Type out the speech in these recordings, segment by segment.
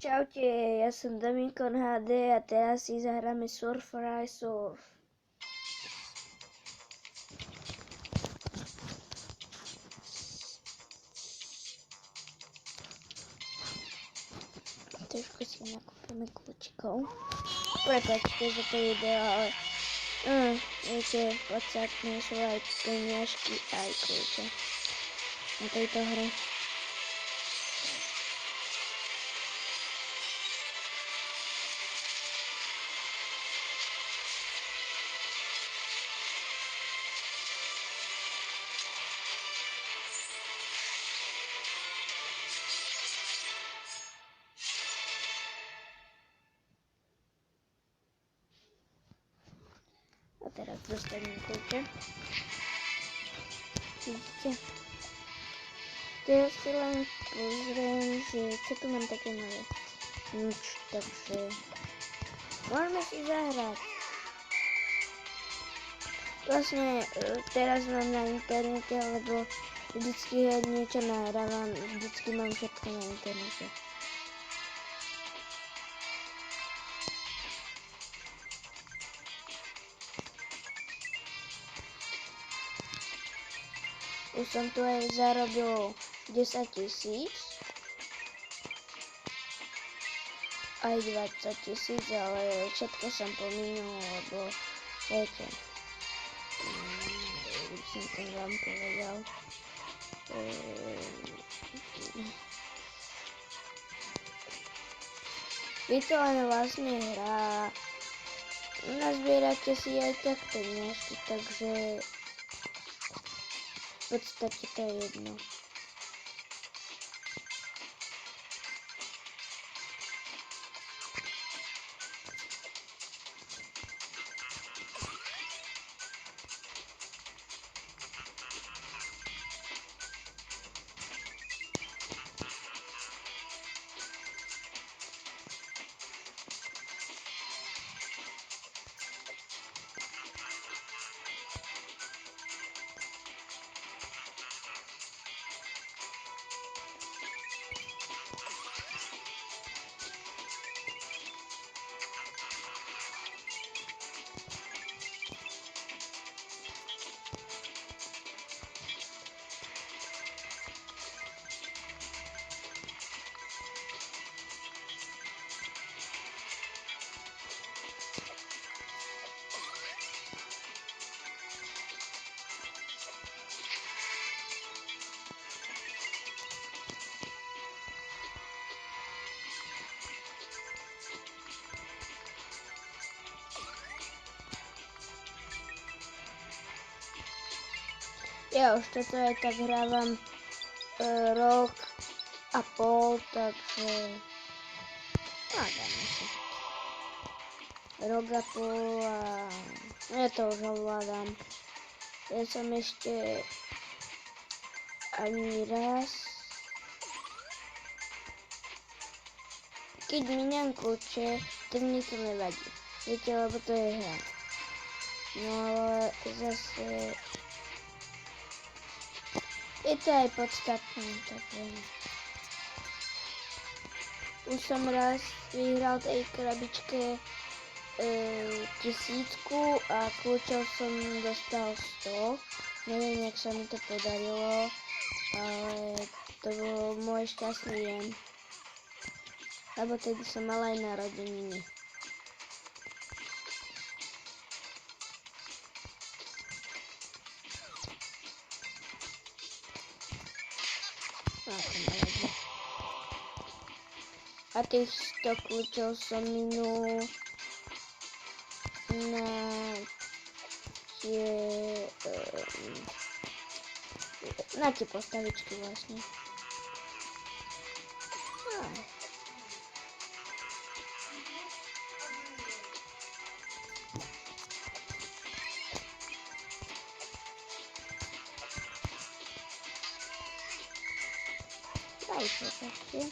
Čaute, ja som Domikon HD a teraz si zahráme Surfraj Surf. Trošku si nakúpime kľúčikov. Prepáčte za to video, ale viete, podstatné sú aj peniažky, aj kľúče na tejto hre. A teraz dostanem kľúče. Vidíte? Teraz si len pozriem, že čo tu mám také nové. Nič, takže môžeme si zahrať. Vlastne teraz mám na internete, lebo vždycky niečo nahrávam, vždycky mám všetko na internete. Už som tu aj zarobil 10 000, aj 20 000, ale všetko som pominul, lebo viete, už som to vám povedal. Je to len vlastne hra, nazbierate si aj tak peniažky, takže v podstate to je jedno. Ja už toto aj tak hrávam rok a pol, takže dáme si. Rok a pol a ja to už ovládam. Ja som ešte ani raz, keď miniam kľúče, tak mi to nevadí. Viete, lebo to je hra. No ale zase je to aj podstatné, tak viem. Už som raz vyhral tej krabičke 1000 a kľúčov som dostal 100. Neviem, jak sa mi to podarilo, ale to bol môj šťastný deň. Lebo tedy som mal aj narodeniny. A tých 100 kľúčov som minul na tie postavičky vlastne. Dajte také.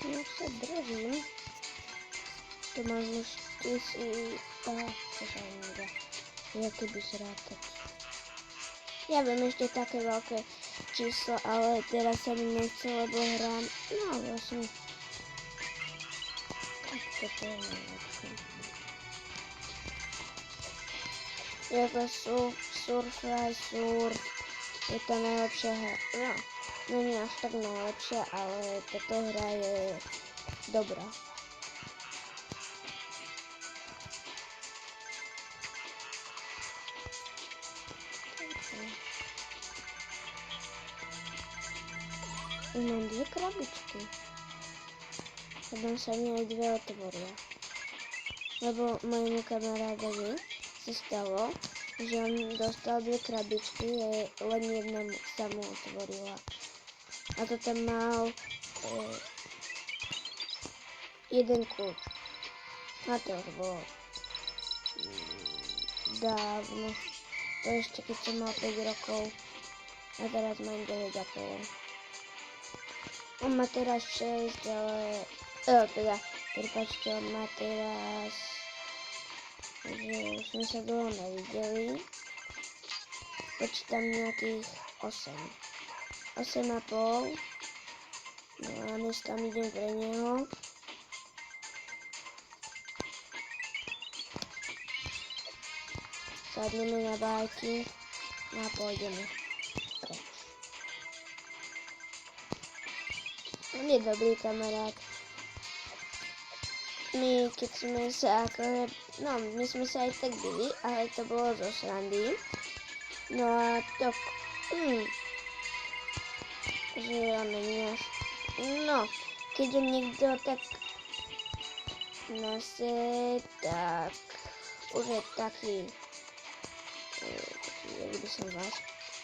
No sa držím. To mám už 1000... čo sa mi nedá. Ja keby zrátať. Ja viem ešte také veľké číslo, ale teraz sa mi nechce, lebo hrám. No vlastne. Toto je najlepšie. Jako Surf. Je to najlepšia hra. No, není až tak najlepšia, ale táto hra je dobrá. Mám 2 krabičky. Potom sa mi aj 2 otvoria. Lebo mojemu kamarádovi sa stalo, že on dostal 2 krabičky a len jedna sa mu otvorila. A to tam mal jeden kľúč. A to už bolo dávno. To ešte keď som mal 5 rokov. A teraz mám 9,5. On má teraz 6, ale... prepáčte, on má teraz... že už sme sa dlho nevideli. Počítam nejakých 8. 8,5. No a dnes tam idem pre neho. Sadneme na bajky a pôjdeme preč. On je dobrý kamarát. My keď sme sa akože, no my sme sa aj tak byli, ale to bolo zo srandy. No a to, že on není až, no, keď je niekto tak nase, tak už je taký,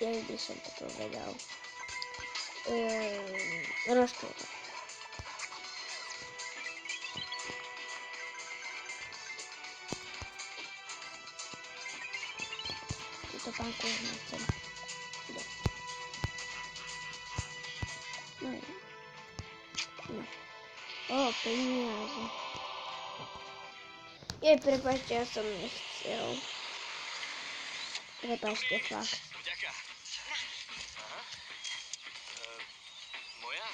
jak by som to povedal, rozčúlený. To pánku už nechcem. No. Peniaze. Prepáčte, ja som nechcel. Prepáčte, fakt. Vďaka. Aha. Moja?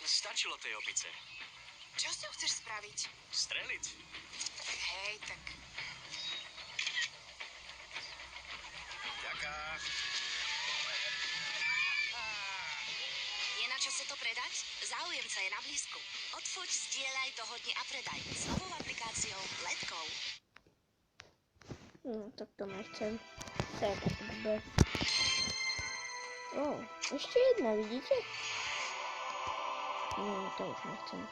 Stačilo tej opice. Čo s ňou chceš spraviť? Streliť. Hej, tak... Vďaka. Je na čase to predať? Záujemca je na blízku. Odfoť, zdieľaj, dohodni a predaj. S novou aplikáciou Letkou. No, tak to nechcem. To je tak blbé. Ešte jedna, vidíte? No, to už nechcem.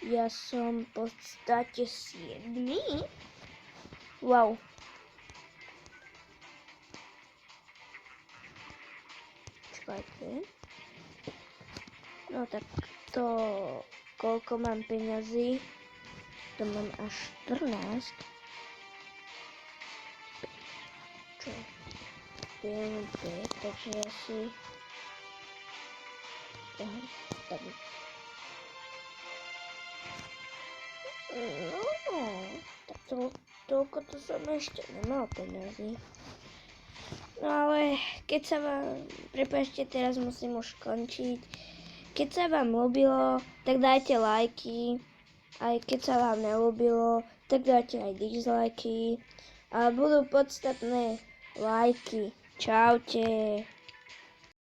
Ja som v podstate 7. Wow. Čakajte. No tak to, koľko mám peňazí, to mám až 14. Čo? Tu je len 5, takže asi... Aha, tak. No, tak toľko to som ešte nemal peňazí. No ale keď sa vám, prepáčte, teraz musím už končiť. Keď sa vám ľúbilo, tak dajte lajky. Aj keď sa vám neľúbilo, tak dajte aj dislajky. A budú podstatné lajky. Čaute.